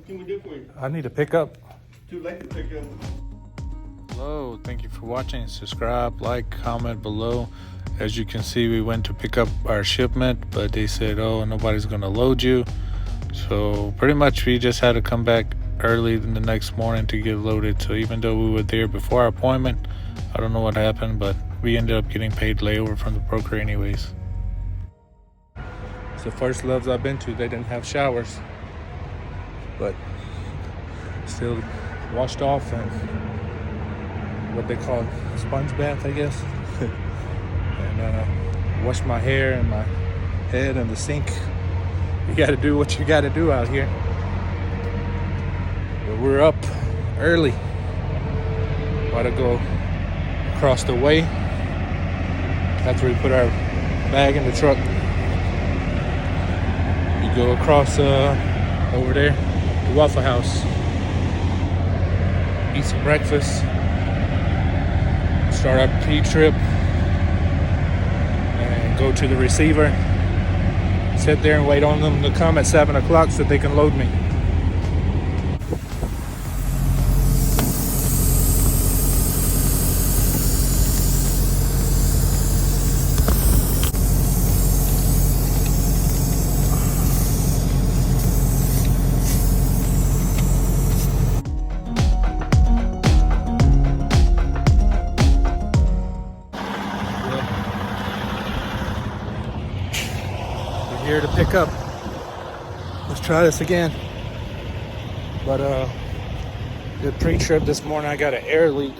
can we do for you? I need to pick up. Too late to pick up. Hello, thank you for watching. Subscribe, like, comment below. As you can see, we went to pick up our shipment, but they said, oh, nobody's gonna load you. So pretty much we just had to come back early the next morning to get loaded. So even though we were there before our appointment, I don't know what happened, but we ended up getting paid layover from the broker anyways. It's the first Loves I've been to. They didn't have showers, but still washed off and what they call sponge bath, I guess. And washed my hair and my head in the sink. You got to do what you got to do out here. But we're up early. About to go across the way after we put our bag in the truck. We go across over there, the Waffle House. Eat some breakfast. Start our pre-trip. And go to the receiver. Sit there and wait on them to come at 7 o'clock so they can load me. Here to pick up. Let's try this again. But the pre-trip this morning, I got an air leak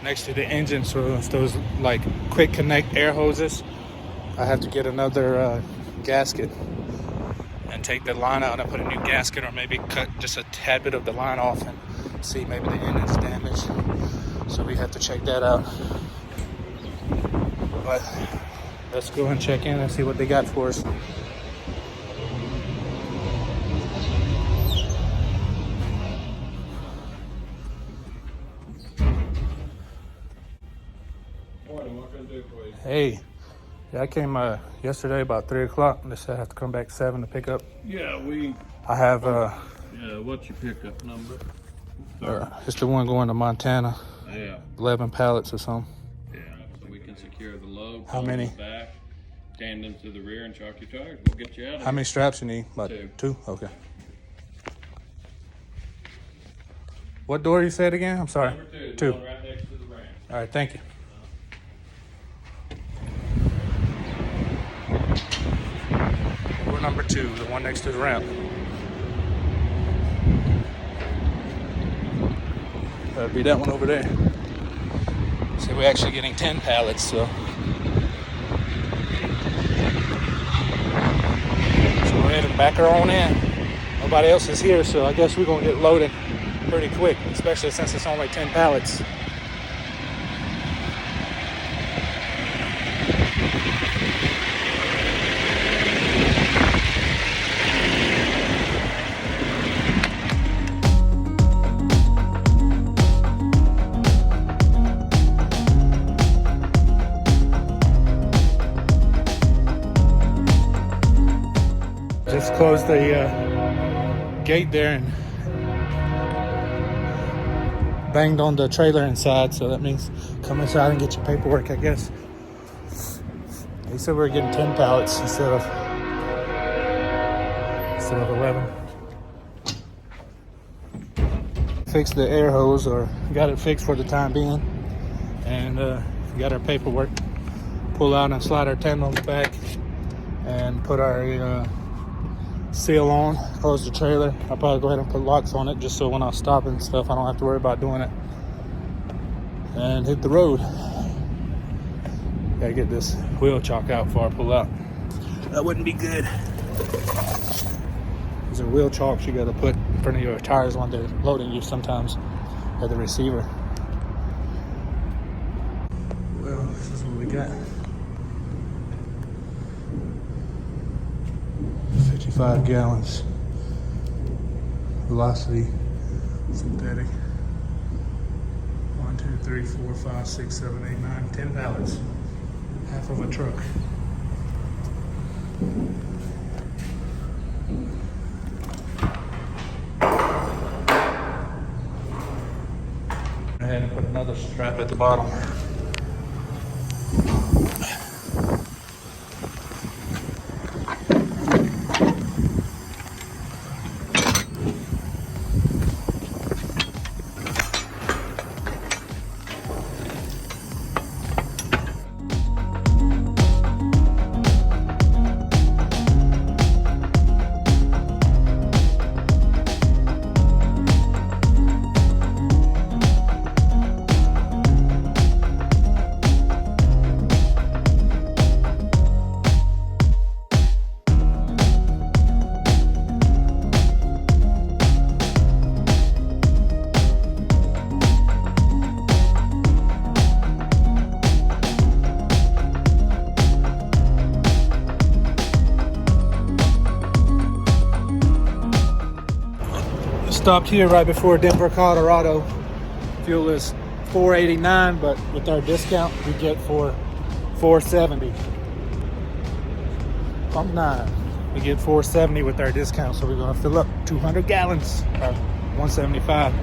next to the engine, so it's those like quick connect air hoses. I have to get another gasket and take the line out and put a new gasket, or maybe cut just a tad bit of the line off and see maybe the engine's damaged. So we have to check that out. But let's go and check in and see what they got for us. Morning, what can I do for you? Hey, yeah, I came yesterday about 3 o'clock, and they said I have to come back 7 to pick up. Yeah, I have yeah, what's your pickup number? it's the one going to Montana. Yeah. 11 pallets or something. Yeah, so we can secure the load. How many? The back, tandem to the rear, and chalk your tires. We'll get you out of How here. many straps you need? About Two. 2? Okay. What door you said again? I'm sorry. Number 2, the 2. one right next to the ramp. All right, thank you. Door number 2, the one next to the ramp. That'd be that one over there. So we're actually getting 10 pallets, so. So go ahead and back her on in. Nobody else is here, so I guess we're gonna get loaded pretty quick, especially since it's only 10 pallets. Just closed the gate there and banged on the trailer inside, so that means come inside and get your paperwork, I guess. They said we were getting 10 pallets instead of 11. Fixed the air hose, or got it fixed for the time being, and got our paperwork. Pull out and slide our tent on the back and put our seal on, close the trailer. I'll probably go ahead and put locks on it just so when I stop and stuff I don't have to worry about doing it, and hit the road. Gotta get this wheel chalk out before I pull out. That wouldn't be good. These are wheel chalks you gotta put in front of your tires when they're loading you sometimes at the receiver. Well, this is what we got. 55 gallons. Velocity, synthetic. 1, 2, 3, 4, 5, 6, 7, 8, 9, 10 pallets. Half of a truck. another strap at the bottom. Stopped here right before Denver, Colorado. Fuel is $4.89, but with our discount, we get for $4.70. Pump 9. We get $4.70 with our discount, so we're gonna fill up 200 gallons, $175.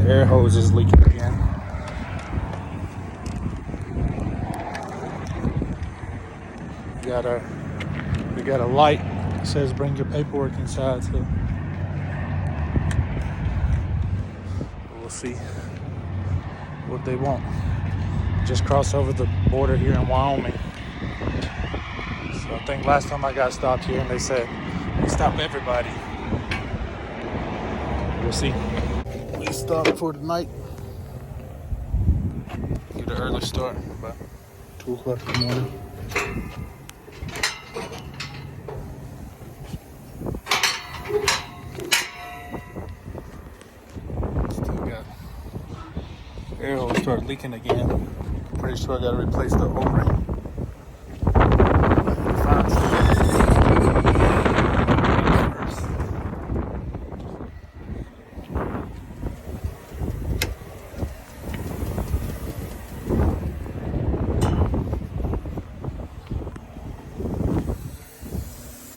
Air hose is leaking again. We got a light that says bring your paperwork inside, so we'll see what they want. Just crossed over the border here in Wyoming. So I think last time I got stopped here and they said they stop everybody. We'll see. We stopped for the night. Get an early start, about 2 o'clock in the morning. Still got air hose start leaking again. Pretty sure I gotta replace the O-ring.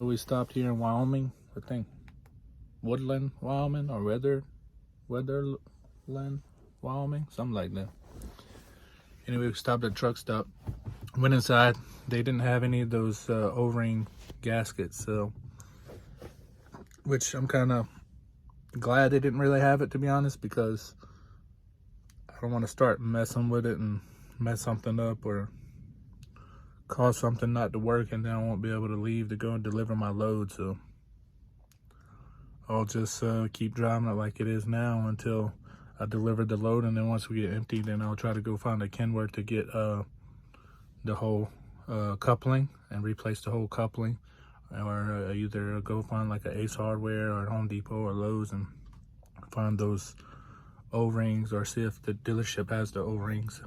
We stopped here in Wyoming, I think Woodland, Wyoming, or Weatherland, Wyoming, something like that. Anyway, we stopped at a truck stop, went inside. They didn't have any of those O-ring gaskets, so which I'm kind of glad they didn't really have it, to be honest, because I don't want to start messing with it and mess something up or cause something not to work, and then I won't be able to leave to go and deliver my load. So I'll just keep driving it like it is now until I deliver the load, and then once we get empty, then I'll try to go find a Kenworth to get the whole coupling and replace the whole coupling, or either go find like a Ace Hardware or Home Depot or Lowe's and find those O-rings, or see if the dealership has the O-rings.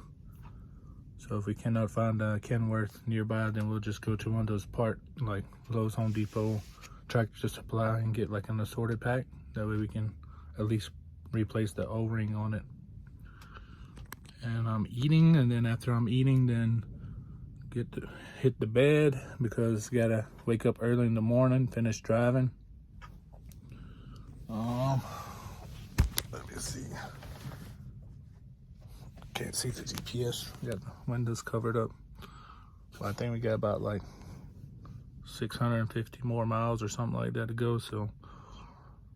So if we cannot find a Kenworth nearby, then we'll just go to one of those like Lowe's, Home Depot, Tractor Supply, and get like an assorted pack. That way we can at least replace the O-ring on it. And I'm eating, and then after I'm eating, then hit the bed, because gotta wake up early in the morning, finish driving. Let me see. Can't see the GPS. We got the windows covered up. So I think we got about like 650 more miles or something like that to go. So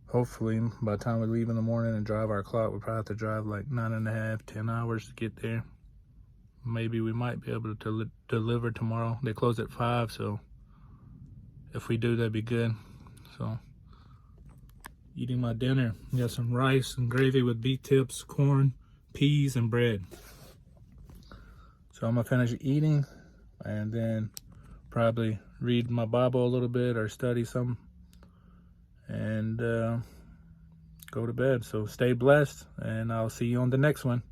hopefully by the time we leave in the morning and drive our clock, we probably have to drive like 9.5, 10 hours to get there. Maybe we might be able to deliver tomorrow. They close at 5, so if we do, that'd be good. So eating my dinner. We got some rice and gravy with beef tips, corn, peas, and bread. So I'm gonna finish eating and then probably read my Bible a little bit or study some, and go to bed. So stay blessed, and I'll see you on the next one.